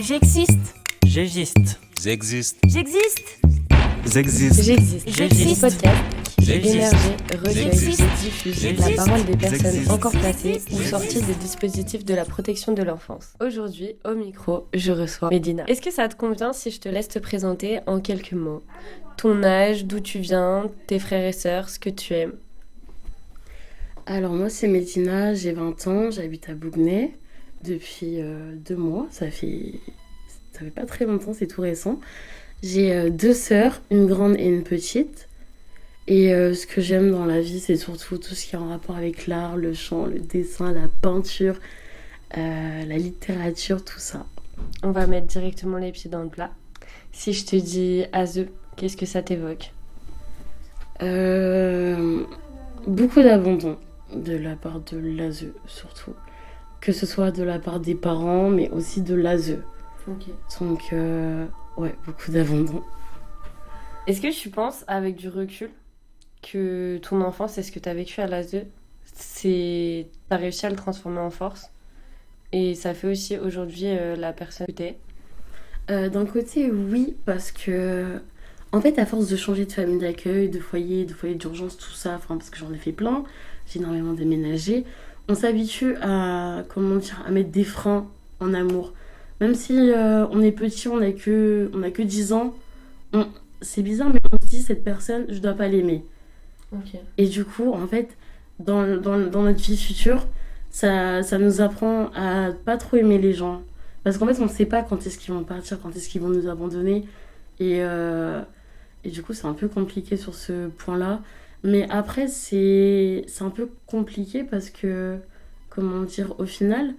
J'existe. J'existe. J'existe. J'existe. J'existe. J'existe. J'existe. Podcast qui fait J'existe. émerger, recueille J'existe. et diffuse la J'existe. parole des personnes J'existe. encore placées ou sorties des dispositifs de la protection de l'enfance. Aujourd'hui, au micro, je reçois Médina. Est-ce que ça te convient si je te laisse te présenter en quelques mots? Ton âge, d'où tu viens, tes frères et sœurs, ce que tu aimes. Alors moi c'est Médina, j'ai 20 ans, j'habite à Bougnay depuis 2 mois, ça fait pas très longtemps, c'est tout récent. J'ai 2 sœurs, une grande et une petite. Et ce que j'aime dans la vie, c'est surtout tout ce qui est en rapport avec l'art, le chant, le dessin, la peinture, la littérature, tout ça. On va mettre directement les pieds dans le plat. Si je te dis ASE, qu'est-ce que ça t'évoque? Beaucoup d'abandon de la part de l'ASE surtout. Que ce soit de la part des parents, mais aussi de l'ASE. Ok. Donc, ouais, beaucoup d'abandon. Est-ce que tu penses, avec du recul, que ton enfance et ce que tu as vécu à l'ASE, t'as réussi à le transformer en force et ça fait aussi aujourd'hui la personne que t'es? D'un côté, oui, parce que, en fait, à force de changer de famille d'accueil, de foyer d'urgence, tout ça, enfin, parce que j'en ai fait plein, j'ai énormément déménagé, on s'habitue à, à mettre des freins en amour. Même si on est petit, on a que 10 ans, c'est bizarre, mais on se dit, cette personne, je dois pas l'aimer. Ok. Et du coup, en fait, dans notre vie future, ça nous apprend à pas trop aimer les gens. Parce qu'en fait, on ne sait pas quand est-ce qu'ils vont partir, quand est-ce qu'ils vont nous abandonner. Et du coup, c'est un peu compliqué sur ce point-là. Mais après, c'est un peu compliqué parce que, au final,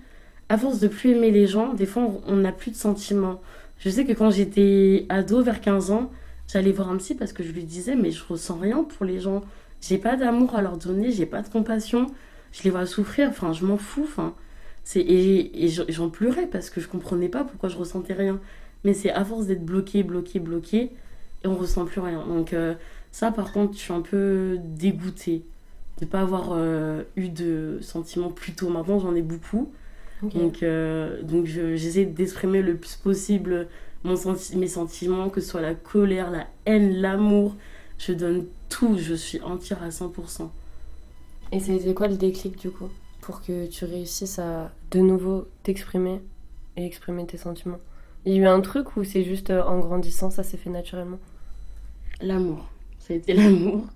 à force de plus aimer les gens, des fois, on n'a plus de sentiments. Je sais que quand j'étais ado, vers 15 ans, j'allais voir un psy parce que je lui disais, mais je ressens rien pour les gens. J'ai pas d'amour à leur donner, j'ai pas de compassion. Je les vois souffrir, enfin, je m'en fous. Enfin, j'en pleurais parce que je comprenais pas pourquoi je ressentais rien. Mais c'est à force d'être bloqué, et on ressent plus rien. Donc ça, par contre, je suis un peu dégoûtée de pas avoir eu de sentiments plus tôt. Maintenant, j'en ai beaucoup. Ok. Donc j'essaie d'exprimer le plus possible mes sentiments, que ce soit la colère, la haine, l'amour. Je donne tout, je suis entière à 100%. Et c'était quoi le déclic du coup pour que tu réussisses à de nouveau t'exprimer et exprimer tes sentiments? Il y a eu un truc ou c'est juste en grandissant, ça s'est fait naturellement? L'amour, ça a été l'amour.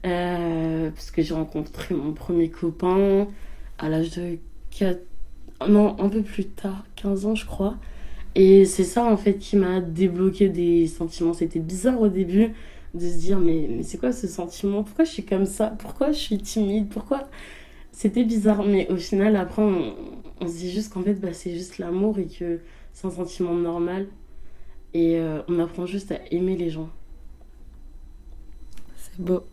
Parce que j'ai rencontré mon premier copain à l'âge de 4... Non, un peu plus tard, 15 ans je crois. Et c'est ça en fait qui m'a débloqué des sentiments. C'était bizarre au début de se dire mais c'est quoi ce sentiment? Pourquoi je suis comme ça? Pourquoi je suis timide? Pourquoi? C'était bizarre, mais au final après on se dit juste qu'en fait c'est juste l'amour et que c'est un sentiment normal. Et on apprend juste à aimer les gens. C'est beau.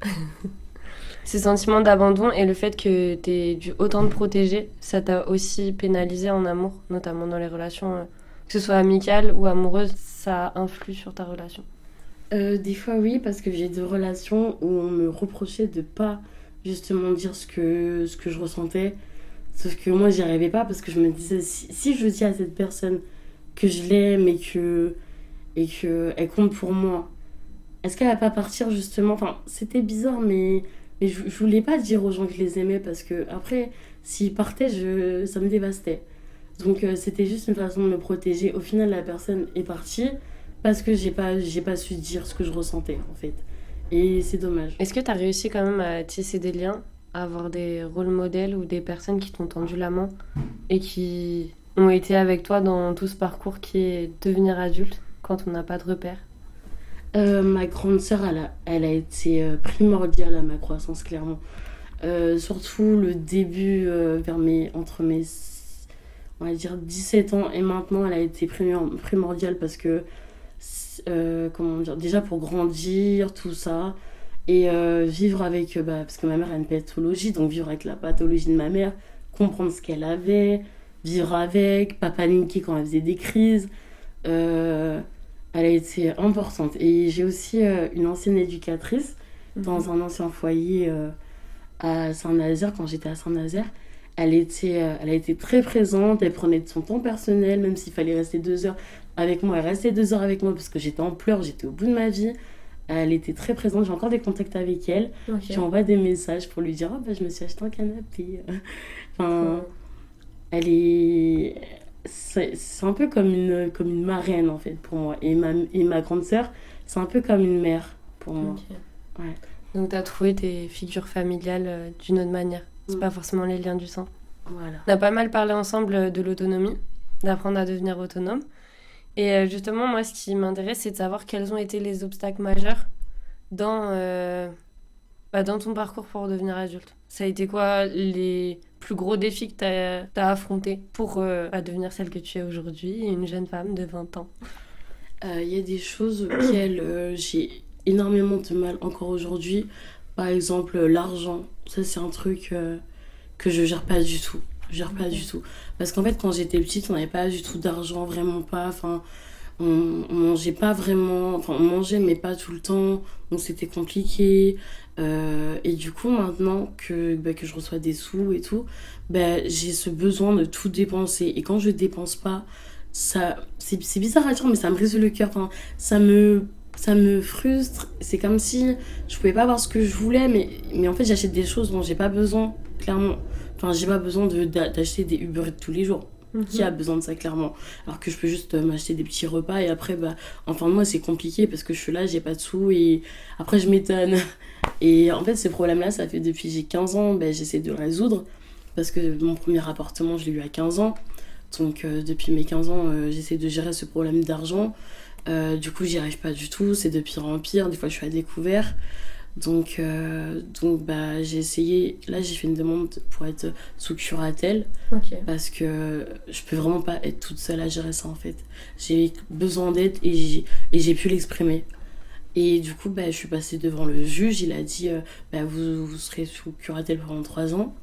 Ces sentiments d'abandon et le fait que t'aies dû autant te protéger, ça t'a aussi pénalisé en amour, notamment dans les relations, que ce soit amicales ou amoureuses, ça influe sur ta relation? Des fois oui, parce que j'ai des relations où on me reprochait de pas justement dire ce que je ressentais. Sauf que moi j'y arrivais pas parce que je me disais si je dis à cette personne que je l'aime et que elle compte pour moi, est-ce qu'elle va pas partir justement? Enfin, c'était bizarre, mais je voulais pas dire aux gens que je les aimais parce que après, s'ils partaient, ça me dévastait. Donc c'était juste une façon de me protéger. Au final, la personne est partie parce que j'ai pas su dire ce que je ressentais en fait. Et c'est dommage. Est-ce que t'as réussi quand même à tisser des liens, à avoir des rôles modèles ou des personnes qui t'ont tendu la main et qui ont été avec toi dans tout ce parcours qui est devenir adulte quand on n'a pas de repères? Ma grande sœur, elle a été primordiale à ma croissance, clairement. Surtout le début, entre mes, on va dire, 17 ans et maintenant, elle a été primordiale parce que, déjà pour grandir, tout ça, et vivre avec, parce que ma mère a une pathologie, donc vivre avec la pathologie de ma mère, comprendre ce qu'elle avait, vivre avec, pas paniquer quand elle faisait des crises. Elle a été importante. Et j'ai aussi une ancienne éducatrice dans un ancien foyer à Saint-Nazaire, quand j'étais à Saint-Nazaire. elle a été très présente, elle prenait de son temps personnel, même s'il fallait rester 2 heures avec moi, elle restait 2 heures avec moi parce que j'étais en pleurs, j'étais au bout de ma vie. Elle était très présente, j'ai encore des contacts avec elle. Ok. Je lui envoie des messages pour lui dire, oh, bah, je me suis acheté un canapé. Enfin, elle est... C'est un peu comme une marraine en fait pour moi. Et ma grande sœur, c'est un peu comme une mère pour moi. Ok. Ouais. Donc t'as trouvé tes figures familiales d'une autre manière. C'est Mm. pas forcément les liens du sang. Voilà. On a pas mal parlé ensemble de l'autonomie, d'apprendre à devenir autonome. Et justement, moi, ce qui m'intéresse, c'est de savoir quels ont été les obstacles majeurs dans ton parcours pour devenir adulte. Ça a été quoi les plus gros défis que t'as affrontés pour devenir celle que tu es aujourd'hui, une jeune femme de 20 ans? Il y a des choses auxquelles j'ai énormément de mal encore aujourd'hui. Par exemple, l'argent. Ça, c'est un truc que je gère pas du tout. Je gère pas du tout. Parce qu'en fait, quand j'étais petite, on n'avait pas du tout d'argent, vraiment pas. Enfin, on mangeait pas vraiment. Enfin, on mangeait, mais pas tout le temps. Donc, c'était compliqué. Et du coup, maintenant que je reçois des sous et tout, j'ai ce besoin de tout dépenser. Et quand je dépense pas, c'est bizarre à dire, mais ça me brise le cœur. Enfin, ça me frustre. C'est comme si je pouvais pas avoir ce que je voulais, mais en fait, j'achète des choses dont j'ai pas besoin, clairement. Enfin, j'ai pas besoin d'acheter des Uber Eats tous les jours. Qui a besoin de ça, clairement? Alors que je peux juste m'acheter des petits repas et après, en fin de mois, c'est compliqué parce que je suis là, j'ai pas de sous et après, je m'étonne. Et en fait, ce problème-là, ça fait depuis que j'ai 15 ans, j'essaie de le résoudre parce que mon premier appartement, je l'ai eu à 15 ans. Donc, depuis mes 15 ans, j'essaie de gérer ce problème d'argent. Du coup, j'y arrive pas du tout, c'est de pire en pire. Des fois, je suis à découvert. Donc j'ai essayé. Là, j'ai fait une demande pour être sous curatelle Ok. parce que je peux vraiment pas être toute seule à gérer ça en fait. J'ai besoin d'aide et j'ai pu l'exprimer. Et du coup, je suis passée devant le juge. Il a dit vous serez sous curatelle pendant 3 ans.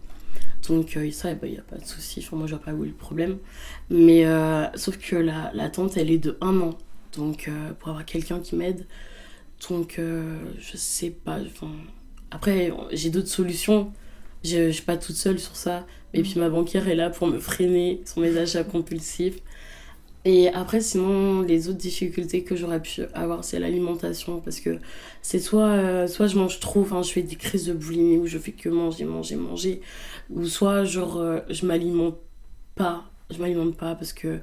Donc, ça, il n'y a pas de souci. Enfin, moi, je vois pas où est le problème. Mais sauf que l'attente, elle est de 1 an. Donc, pour avoir quelqu'un qui m'aide. Donc, je sais pas. Enfin, après, j'ai d'autres solutions. Je suis pas toute seule sur ça. Et puis, ma banquière est là pour me freiner sur mes achats compulsifs. Et après, sinon, les autres difficultés que j'aurais pu avoir, c'est l'alimentation. Parce que c'est soit je mange trop, enfin, je fais des crises de boulimie où je fais que manger, manger, manger. Ou soit, genre, je m'alimente pas. Je m'alimente pas parce que,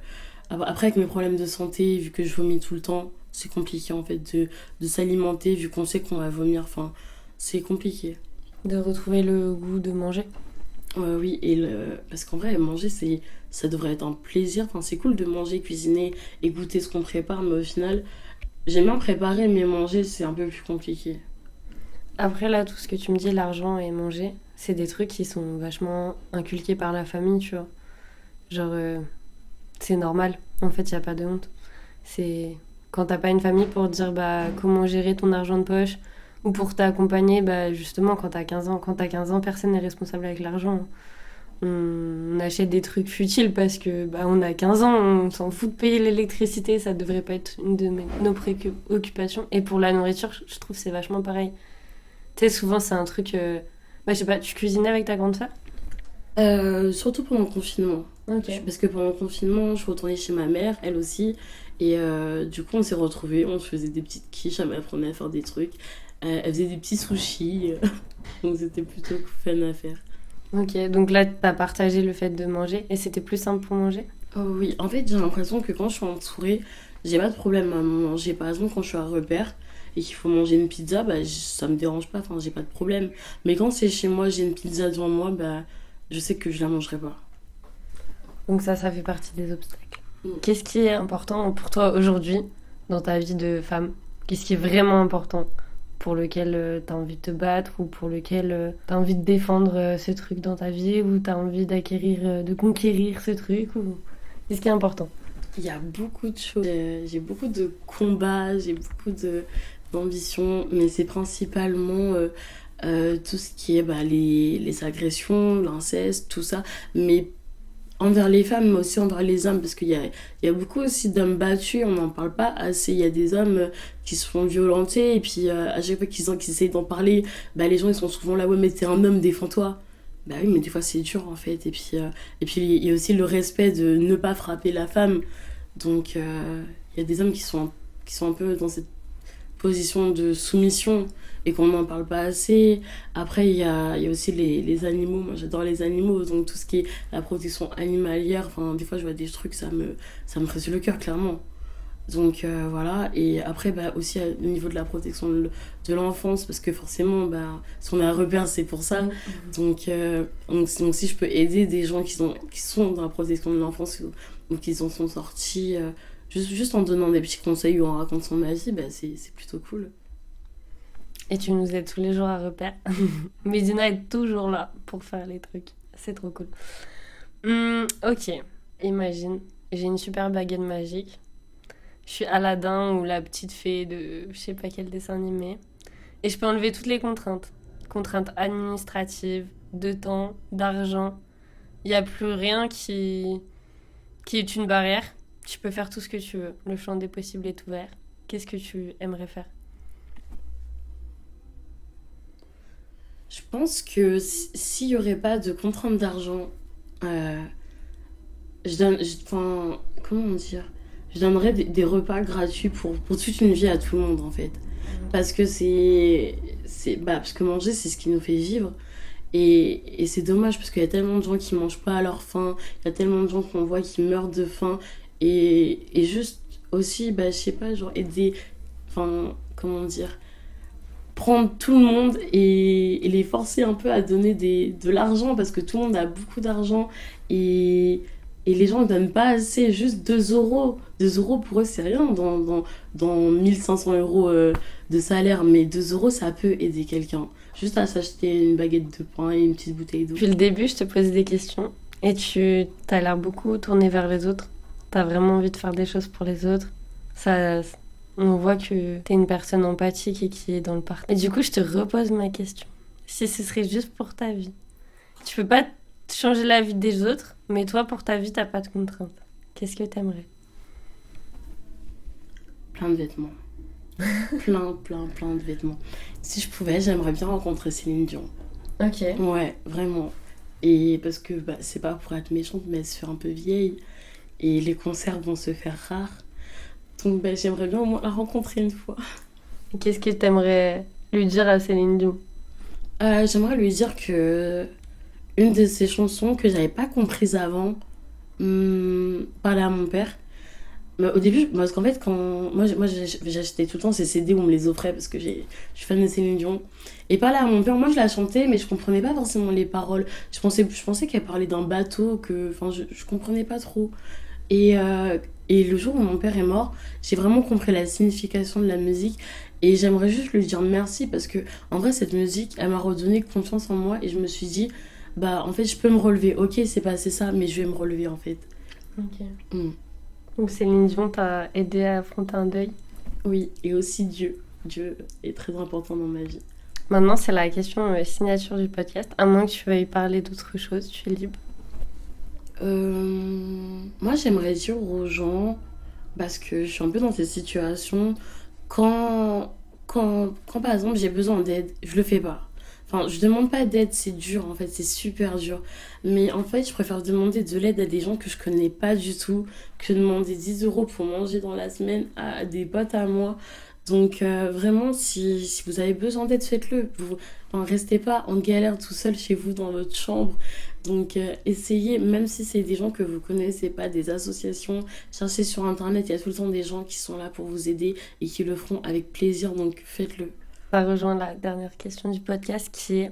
après, avec mes problèmes de santé, vu que je vomis tout le temps, c'est compliqué en fait de s'alimenter, vu qu'on sait qu'on va vomir. Enfin, c'est compliqué. De retrouver le goût de manger. Oui, parce qu'en vrai, manger, ça devrait être un plaisir. Enfin, c'est cool de manger, cuisiner et goûter ce qu'on prépare, mais au final, j'aime bien préparer, mais manger, c'est un peu plus compliqué. Après, là, tout ce que tu me dis, l'argent et manger, c'est des trucs qui sont vachement inculqués par la famille, tu vois. Genre, c'est normal. En fait, il n'y a pas de honte. C'est quand t'as pas une famille pour te dire comment gérer ton argent de poche ou pour t'accompagner, justement, quand t'as 15 ans. Quand t'as 15 ans, personne n'est responsable avec l'argent. On achète des trucs futiles parce que on a 15 ans, on s'en fout de payer l'électricité, ça devrait pas être une de nos préoccupations. Et pour la nourriture, je trouve que c'est vachement pareil. Tu sais, souvent, c'est un truc... je sais pas, tu cuisinais avec ta grande sœur? Surtout pendant le confinement. Ok. Parce que pendant le confinement, je retournais chez ma mère, elle aussi. Et du coup, on s'est retrouvés, on se faisait des petites quiches, elle m'apprenait à faire des trucs. Elle faisait des petits sushis. Donc c'était plutôt fun à faire. Ok, donc là, t'as partagé le fait de manger et c'était plus simple pour manger? Oh oui, en fait, j'ai l'impression que quand je suis entourée, j'ai pas de problème à manger. Par exemple, quand je suis à repère et qu'il faut manger une pizza, ça me dérange pas, enfin, j'ai pas de problème. Mais quand c'est chez moi, j'ai une pizza devant moi, je sais que je la mangerai pas. Donc ça fait partie des obstacles. Mm. Qu'est-ce qui est important pour toi aujourd'hui dans ta vie de femme? Qu'est-ce qui est vraiment important pour lequel t'as envie de te battre ou pour lequel t'as envie de défendre ce truc dans ta vie ou t'as envie d'acquérir, de conquérir ce truc ou... Qu'est-ce qui est important? Il y a beaucoup de choses. J'ai beaucoup de combats, j'ai beaucoup d'ambitions, mais c'est principalement tout ce qui est les agressions, l'inceste, tout ça. Mais envers les femmes, mais aussi envers les hommes, parce qu'il y a beaucoup aussi d'hommes battus, on n'en parle pas assez. Il y a des hommes qui se font violenter, et puis à chaque fois qu'ils essayent d'en parler, les gens ils sont souvent là, ouais, mais t'es un homme, défends-toi. Bah oui, mais des fois c'est dur en fait. Et puis il y a aussi le respect de ne pas frapper la femme. Donc il y a des hommes qui sont un peu dans cette position de soumission et qu'on n'en parle pas assez. Après, il y a aussi les animaux. Moi, j'adore les animaux. Donc, tout ce qui est la protection animalière, enfin, des fois, je vois des trucs, ça me ferait sur le cœur, clairement. Donc, voilà. Et après, bah, aussi, au niveau de la protection de l'enfance, parce que forcément, bah, si on a un repère, c'est pour ça. Donc, si je peux aider des gens qui sont dans la protection de l'enfance ou qui en sont sortis, juste en donnant des petits conseils ou en racontant ma vie, bah, c'est plutôt cool. Et tu nous aides tous les jours à repère. Medina est toujours là pour faire les trucs. C'est trop cool. Ok, imagine, j'ai une super baguette magique. Je suis Aladdin ou la petite fée de je sais pas quel dessin animé. Et je peux enlever toutes les contraintes. Contraintes administratives, de temps, d'argent. Il n'y a plus rien qui est une barrière. Tu peux faire tout ce que tu veux. Le champ des possibles est ouvert. Qu'est-ce que tu aimerais faire? Je pense que s'il n'y aurait pas de contrainte d'argent, euh, enfin, comment dire? Je donnerais des repas gratuits pour toute une vie à tout le monde, en fait. Parce que parce que manger, c'est ce qui nous fait vivre. Et c'est dommage parce qu'il y a tellement de gens qui mangent pas à leur faim, il y a tellement de gens qu'on voit qui meurent de faim. Et juste aussi, bah, je sais pas, genre aider, enfin, comment dire, prendre tout le monde et les forcer un peu à donner de l'argent parce que tout le monde a beaucoup d'argent et les gens ne donnent pas assez, juste 2 euros. 2 euros pour eux, c'est rien dans 1500 euros de salaire, mais 2 euros, ça peut aider quelqu'un. Juste à s'acheter une baguette de pain et une petite bouteille d'eau. Depuis le début, je te posais des questions et tu as l'air beaucoup tourné vers les autres. Tu as vraiment envie de faire des choses pour les autres. On voit que tu es une personne empathique et qui est dans le partage. Et du coup, je te repose ma question. Si ce serait juste pour ta vie, tu peux pas changer la vie des autres, mais toi, pour ta vie, t'as pas de contraintes. Qu'est-ce que t'aimerais? Plein de vêtements. plein de vêtements. Si je pouvais, j'aimerais bien rencontrer Céline Dion. Ok. Ouais, vraiment. Et parce que bah, c'est pas pour être méchante, mais elle se fait un peu vieille. Et les concerts vont se faire rares. Donc bah, j'aimerais bien au moins la rencontrer une fois. Qu'est-ce que t'aimerais lui dire à Céline Dion? J'aimerais lui dire que une de ses chansons que j'avais pas comprises avant, parlait à mon père. Mais au début, parce qu'en fait, moi j'achetais tout le temps ces CD où on me les offrait parce que je suis fan de Céline Dion. Et parlait à mon père, moi je la chantais, mais je comprenais pas forcément les paroles. Je pensais qu'elle parlait d'un bateau, enfin je comprenais pas trop. Et le jour où mon père est mort, j'ai vraiment compris la signification de la musique. Et j'aimerais juste lui dire merci parce que, en vrai, cette musique, elle m'a redonné confiance en moi. Et je me suis dit, bah, en fait, je peux me relever. Ok, c'est passé ça, mais je vais me relever, en fait. Ok. Mm. Donc Céline Dion t'a aidé à affronter un deuil. Oui, et aussi Dieu. Dieu est très important dans ma vie. Maintenant, c'est la question signature du podcast. À moins que tu veuilles parler d'autre chose, tu es libre. Moi, j'aimerais dire aux gens, parce que je suis un peu dans cette situation, quand par exemple j'ai besoin d'aide, je le fais pas. Enfin, je demande pas d'aide, c'est dur en fait, c'est super dur. Mais en fait, je préfère demander de l'aide à des gens que je connais pas du tout que demander 10 euros pour manger dans la semaine à des potes à moi. Donc vraiment, si vous avez besoin d'aide, faites-le. Enfin, restez pas en galère tout seul chez vous dans votre chambre. Donc essayez, même si c'est des gens que vous connaissez pas, des associations, cherchez sur internet, il y a tout le temps des gens qui sont là pour vous aider et qui le feront avec plaisir, donc faites-le. Ça rejoint la dernière question du podcast qui est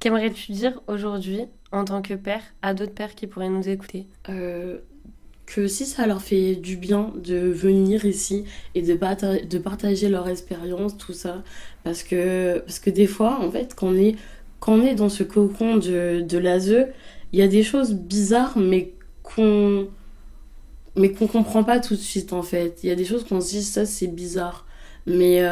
qu'aimerais-tu dire aujourd'hui en tant que père à d'autres pères qui pourraient nous écouter? Que si ça leur fait du bien de venir ici et de partager leur expérience, tout ça, parce que des fois, en fait, quand on est dans ce cocon de l'ASE, il y a des choses bizarres, mais qu'on comprend pas tout de suite, en fait. Il y a des choses qu'on se dit, ça, c'est bizarre. Mais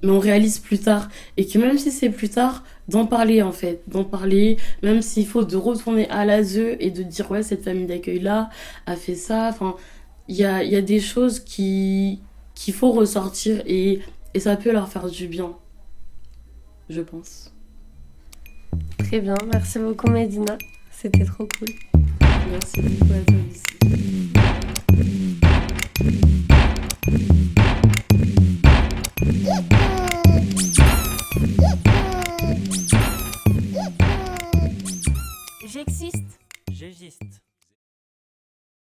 on réalise plus tard. Et que même si c'est plus tard, d'en parler, en fait. D'en parler, même s'il faut de retourner à l'ASE et de dire, ouais, cette famille d'accueil-là a fait ça. Enfin, il y a des choses qu'il faut ressortir et ça peut leur faire du bien, je pense. Très bien, merci beaucoup Medina. C'était trop cool. Merci beaucoup à toi.